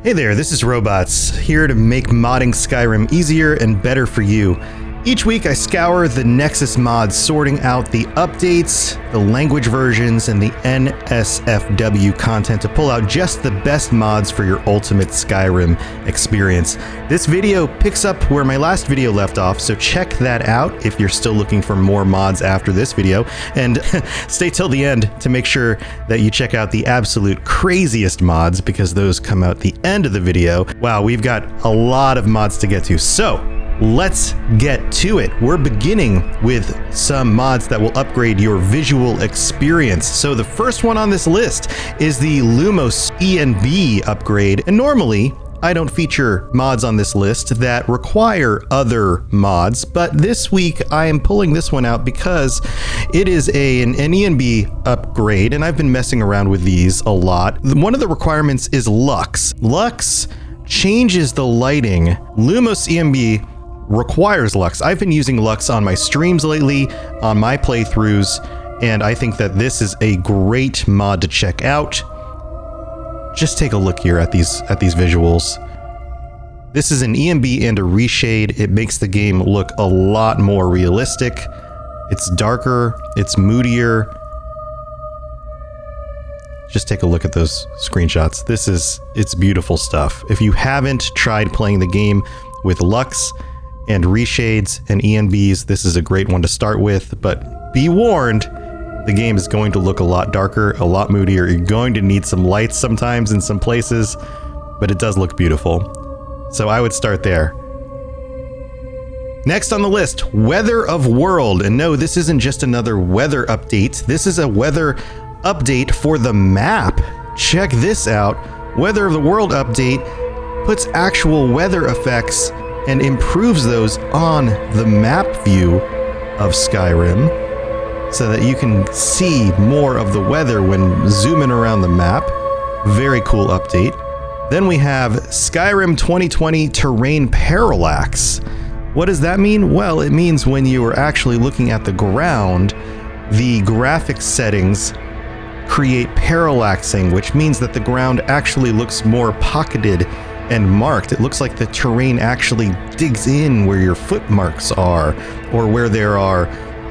Hey there, this is Robots, here to make modding Skyrim easier and better for you. Each week I scour the Nexus mods, sorting out the updates, the language versions, and the NSFW content to pull out just the best mods for your ultimate Skyrim experience. This video picks up where my last video left off, so check that out if you're still looking for more mods after this video, and stay till the end to make sure that you check out the absolute craziest mods, because those come out the end of the video. Wow, we've got a lot of mods to get to, so let's get to it. We're beginning with some mods that will upgrade your visual experience. So the first one on this list is the Lumos ENB upgrade. And normally, I don't feature mods on this list that require other mods, but this week I am pulling this one out because it is an ENB upgrade, and I've been messing around with these a lot. One of the requirements is Lux. Lux changes the lighting. Lumos ENB requires Lux. I've been using Lux on my streams lately, on my playthroughs, and I think that this is a great mod to check out. Just take a look here at these visuals. This is an ENB and a reshade. It makes the game look a lot more realistic. It's darker, it's moodier. Just take a look at those screenshots. It's beautiful stuff. If you haven't tried playing the game with Lux and reshades and ENBs, this is a great one to start with, but be warned, the game is going to look a lot darker, a lot moodier. You're going to need some lights sometimes in some places, but it does look beautiful. So I would start there. Next on the list, Weather of World. And no, this isn't just another weather update. This is a weather update for the map. Check this out. Weather of the World update puts actual weather effects and improves those on the map view of Skyrim so that you can see more of the weather when zooming around the map. Very cool update. Then we have Skyrim 2020 Terrain Parallax. What does that mean? Well, it means when you are actually looking at the ground, the graphics settings create parallaxing, which means that the ground actually looks more pocketed and marked. It looks like the terrain actually digs in where your footmarks are, or where there are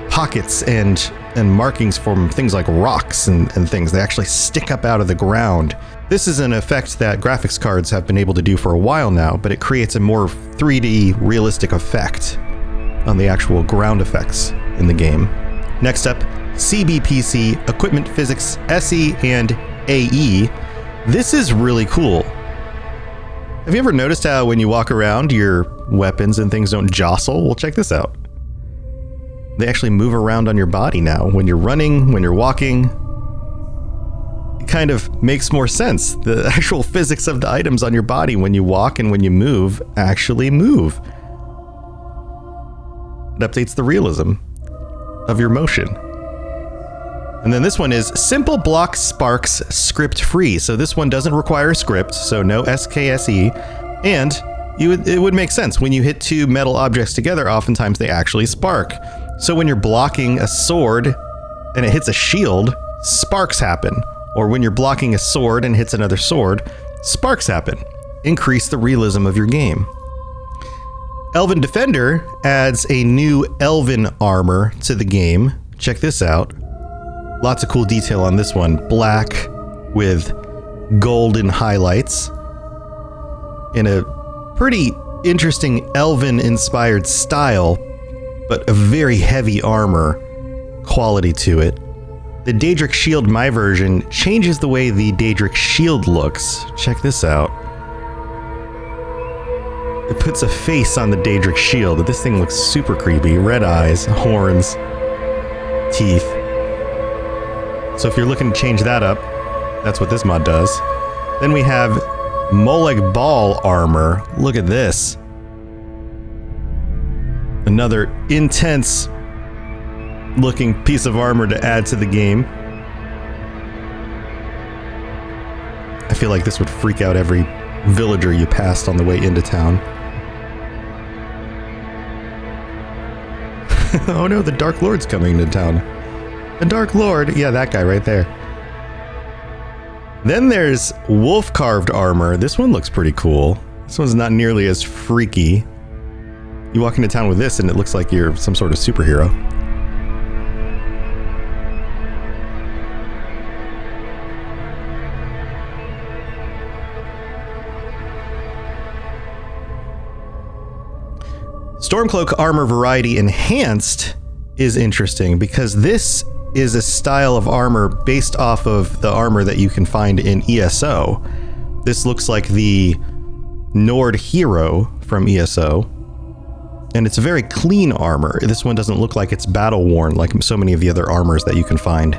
pockets and markings from things like rocks and things. They actually stick up out of the ground. This is an effect that graphics cards have been able to do for a while now, but it creates a more 3D realistic effect on the actual ground effects in the game. Next up, CBPC, Equipment Physics SE and AE. This is really cool. Have you ever noticed how when you walk around, your weapons and things don't jostle? Well, check this out. They actually move around on your body now. When you're running, when you're walking, it kind of makes more sense. The actual physics of the items on your body when you walk and when you move actually move. It updates the realism of your motion. And then this one is Simple Block Sparks script free. So this one doesn't require a script, so no SKSE. And it would make sense. When you hit two metal objects together, oftentimes they actually spark. So when you're blocking a sword and it hits a shield, sparks happen. Or when you're blocking a sword and hits another sword, sparks happen. Increase the realism of your game. Elven Defender adds a new Elven armor to the game. Check this out. Lots of cool detail on this one. Black with golden highlights in a pretty interesting Elven-inspired style, but a very heavy armor quality to it. The Daedric Shield, my version, changes the way the Daedric Shield looks. Check this out. It puts a face on the Daedric Shield. This thing looks super creepy. Red eyes, horns, teeth. So if you're looking to change that up, that's what this mod does. Then we have Molag Bal Armor. Look at this. Another intense looking piece of armor to add to the game. I feel like this would freak out every villager you passed on the way into town. Oh no, the Dark Lord's coming into town. The Dark Lord, yeah, that guy right there. Then there's wolf carved armor. This one looks pretty cool. This one's not nearly as freaky. You walk into town with this and it looks like you're some sort of superhero. Stormcloak armor variety enhanced is interesting because this is a style of armor based off of the armor that you can find in ESO. This looks like the Nord hero from ESO, and it's a very clean armor. This one doesn't look like it's battle worn like so many of the other armors that you can find.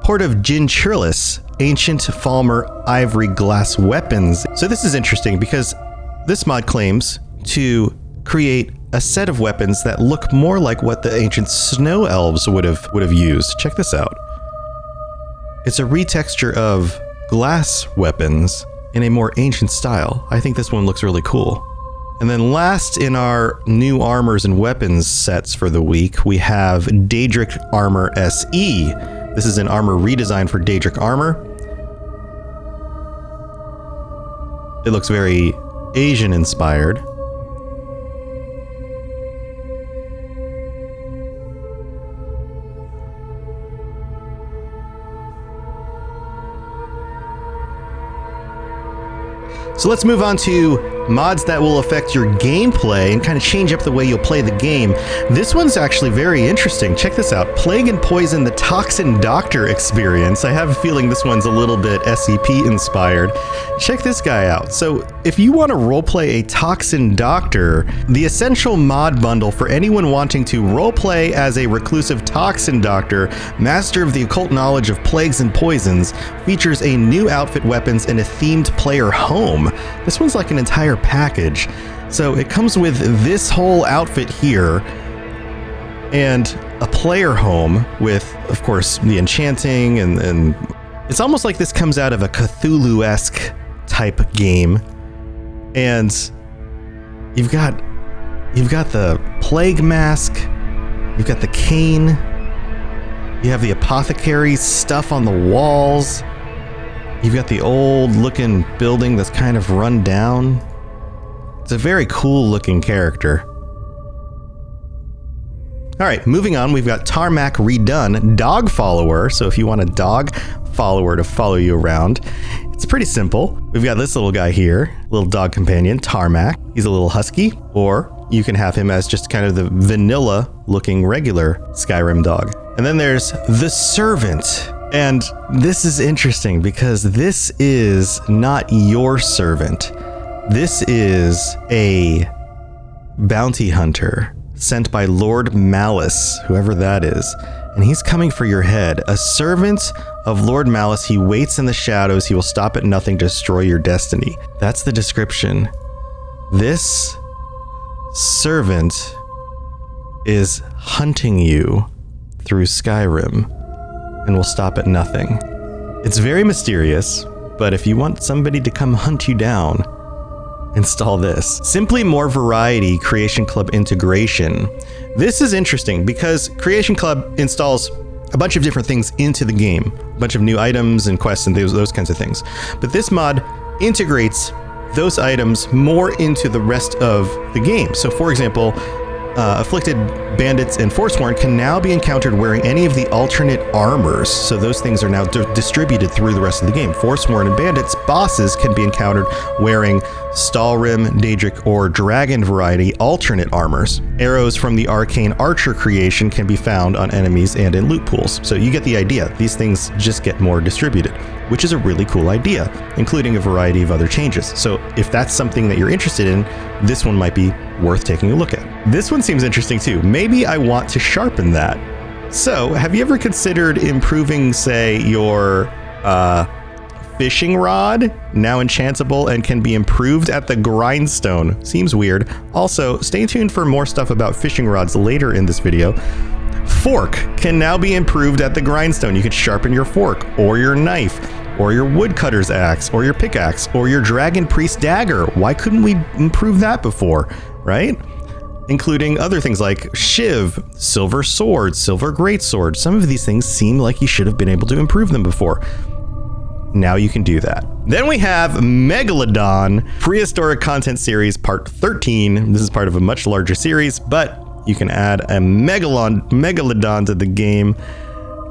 Port of Gyntryles, ancient Falmer ivory glass weapons. So this is interesting because this mod claims to create a set of weapons that look more like what the ancient snow elves would have used. Check this out. It's a retexture of glass weapons in a more ancient style. I think this one looks really cool. And then last in our new armors and weapons sets for the week, we have Daedric Armor SE. This is an armor redesign for Daedric Armor. It looks very Asian inspired. So let's move on to mods that will affect your gameplay and kind of change up the way you'll play the game. This one's actually very interesting. Check this out. Plague and Poison, the Toxin Doctor experience. I have a feeling this one's a little bit SCP inspired. Check this guy out. So if you want to roleplay a Toxin Doctor, the essential mod bundle for anyone wanting to roleplay as a reclusive Toxin Doctor, master of the occult knowledge of plagues and poisons, features a new outfit, weapons, and a themed player home. This one's like an entire package. So it comes with this whole outfit here and a player home with, of course, the Enchanting, and it's almost like this comes out of a Cthulhu-esque type game. And you've got the plague mask, you've got the cane, you have the apothecary stuff on the walls. You've got the old looking building that's kind of run down. It's a very cool looking character. All right, moving on, we've got Tarmac Redone, dog follower. So if you want a dog follower to follow you around, it's pretty simple. We've got this little guy here, little dog companion, Tarmac. He's a little husky, or you can have him as just kind of the vanilla looking regular Skyrim dog. And then there's the Servant. And this is interesting because this is not your servant. This is a bounty hunter sent by Lord Malice, whoever that is. And he's coming for your head. A servant of Lord Malice. He waits in the shadows. He will stop at nothing to destroy your destiny. That's the description. This servant is hunting you through Skyrim and will stop at nothing. It's very mysterious, but if you want somebody to come hunt you down, install this. Simply more variety, Creation Club integration. This is interesting because Creation Club installs a bunch of different things into the game, a bunch of new items and quests and those kinds of things. But this mod integrates those items more into the rest of the game. So for example, afflicted bandits and Forsworn can now be encountered wearing any of the alternate armors. So those things are now distributed through the rest of the game. Forsworn and bandits bosses can be encountered wearing Stalrim, Daedric, or Dragon variety alternate armors. Arrows from the Arcane Archer creation can be found on enemies and in loot pools. So you get the idea. These things just get more distributed, which is a really cool idea, including a variety of other changes. So if that's something that you're interested in, this one might be worth taking a look at. This one seems interesting too. Maybe I want to sharpen that. So have you ever considered improving, say, your fishing rod, now enchantable and can be improved at the grindstone? Seems weird. Also, stay tuned for more stuff about fishing rods later in this video. Fork can now be improved at the grindstone. You could sharpen your fork or your knife or your woodcutter's axe or your pickaxe or your dragon priest dagger. Why couldn't we improve that before, right? including other things like Shiv, Silver Sword, Silver Greatsword. Some of these things seem like you should have been able to improve them before. Now you can do that. Then we have Megalodon, Prehistoric Content Series Part 13. This is part of a much larger series, but you can add a Megalodon to the game.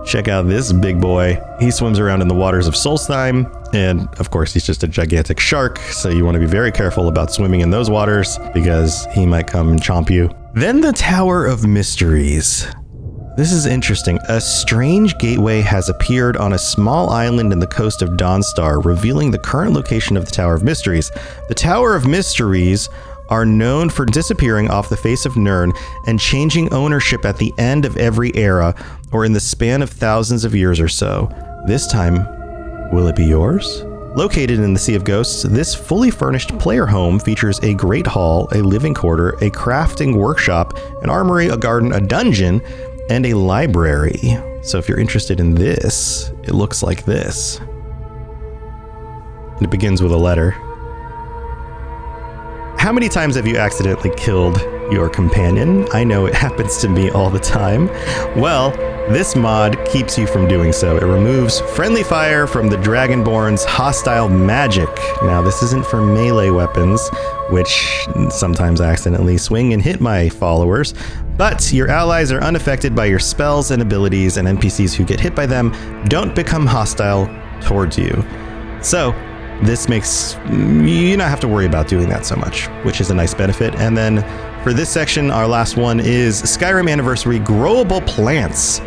Check out this big boy. He swims around in the waters of Solstheim, and of course he's just a gigantic shark, so you want to be very careful about swimming in those waters because he might come and chomp you. Then the Tower of Mysteries. This is interesting. A strange gateway has appeared on a small island in the coast of Dawnstar, revealing the current location of the Tower of Mysteries. The Tower of Mysteries are known for disappearing off the face of Nirn and changing ownership at the end of every era or in the span of thousands of years or so. This time, will it be yours? Located in the Sea of Ghosts, this fully furnished player home features a great hall, a living quarter, a crafting workshop, an armory, a garden, a dungeon, and a library. So if you're interested in this, it looks like this. It begins with a letter. How many times have you accidentally killed your companion? I know it happens to me all the time. Well, this mod keeps you from doing so. It removes friendly fire from the Dragonborn's hostile magic. Now, this isn't for melee weapons, which sometimes accidentally swing and hit my followers, but your allies are unaffected by your spells and abilities, and NPCs who get hit by them don't become hostile towards you. So, this makes you not have to worry about doing that so much, which is a nice benefit. And then for this section, our last one is Skyrim Anniversary Growable Plants.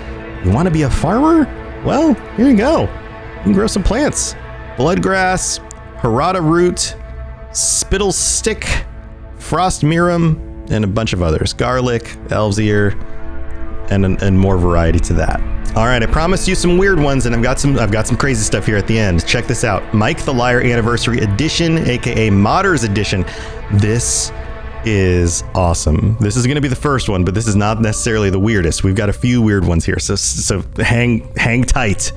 You want to be a farmer? Well, here you go. You can grow some plants. Bloodgrass, Harada Root, Spittle Stick, Frost Mirum, and a bunch of others. Garlic, Elves Ear, and more variety to that. All right, I promised you some weird ones, and I've got some crazy stuff here at the end. Check this out. Mike the Liar Anniversary Edition, aka Modders Edition. This is awesome. This is going to be the first one, but this is not necessarily the weirdest. We've got a few weird ones here, so hang tight.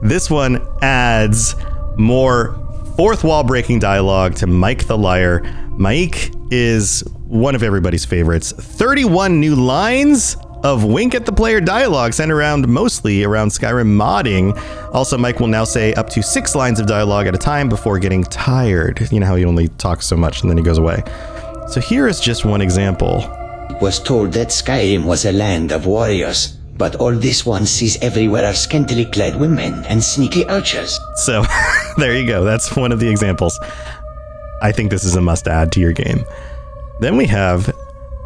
This one adds more fourth wall breaking dialogue to Mike the Liar. Mike is one of everybody's favorites. 31 new lines of wink at the player dialogue centered mostly around Skyrim modding. Also, Mike will now say up to 6 lines of dialogue at a time before getting tired. You know how he only talks so much and then he goes away. So here is just one example. It was told that Skyrim was a land of warriors, but all this one sees everywhere are scantily clad women and sneaky archers. So there you go. That's one of the examples. I think this is a must add to your game. Then we have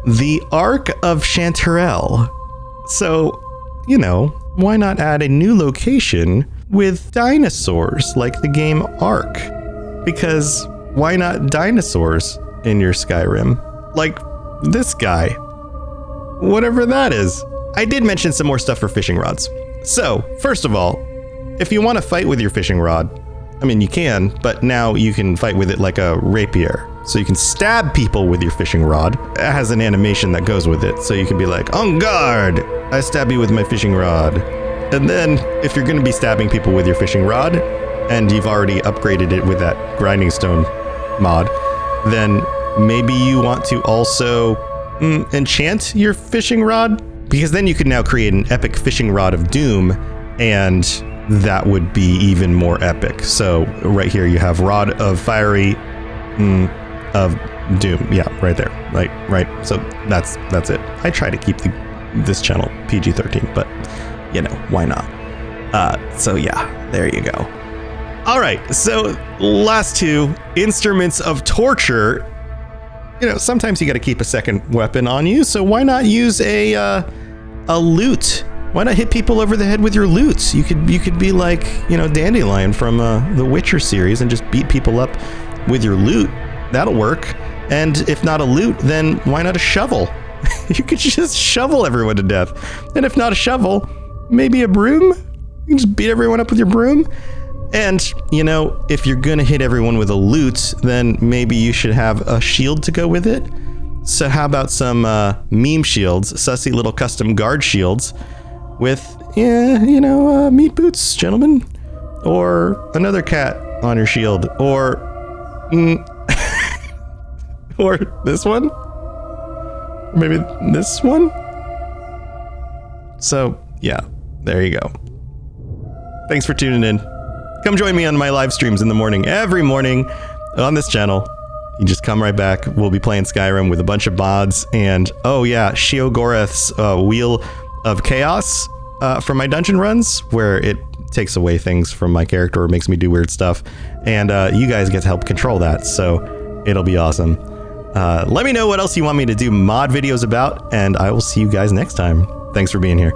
the Ark of Chanterelle. So, you know, why not add a new location with dinosaurs like the game Ark? Because why not dinosaurs in your Skyrim? Like this guy. Whatever that is. I did mention some more stuff for fishing rods. So, first of all, if you want to fight with your fishing rod, I mean, you can, but now you can fight with it like a rapier. So you can stab people with your fishing rod. It has an animation that goes with it. So you can be like, on guard, I stab you with my fishing rod. And then if you're going to be stabbing people with your fishing rod, and you've already upgraded it with that grinding stone mod, then maybe you want to also enchant your fishing rod, because then you can now create an epic fishing rod of doom, and that would be even more epic. So right here you have Rod of Fiery of Doom. Yeah, right there. Right. So that's it. I try to keep this channel PG-13, but you know, why not? So yeah, there you go. All right, so last two, Instruments of Torture. You know, sometimes you got to keep a second weapon on you, so why not use a lute? Why not hit people over the head with your lutes? You could be like, you know, Dandelion from the Witcher series and just beat people up with your lute. That'll work. And if not a lute, then why not a shovel? You could just shovel everyone to death. And if not a shovel, maybe a broom? You can just beat everyone up with your broom. And, you know, if you're gonna hit everyone with a lute, then maybe you should have a shield to go with it. So how about some meme shields, sussy little custom guard shields with, you know, meat boots, gentlemen, or another cat on your shield, or or this one, Maybe this one? So, yeah, there you go. Thanks for tuning in. Come join me on my live streams in the morning, every morning on this channel. You just come right back. We'll be playing Skyrim with a bunch of mods. And, oh yeah, Sheogorath's Wheel of Chaos for my dungeon runs, where it takes away things from my character or makes me do weird stuff. And you guys get to help control that, so it'll be awesome. Let me know what else you want me to do mod videos about, and I will see you guys next time. Thanks for being here.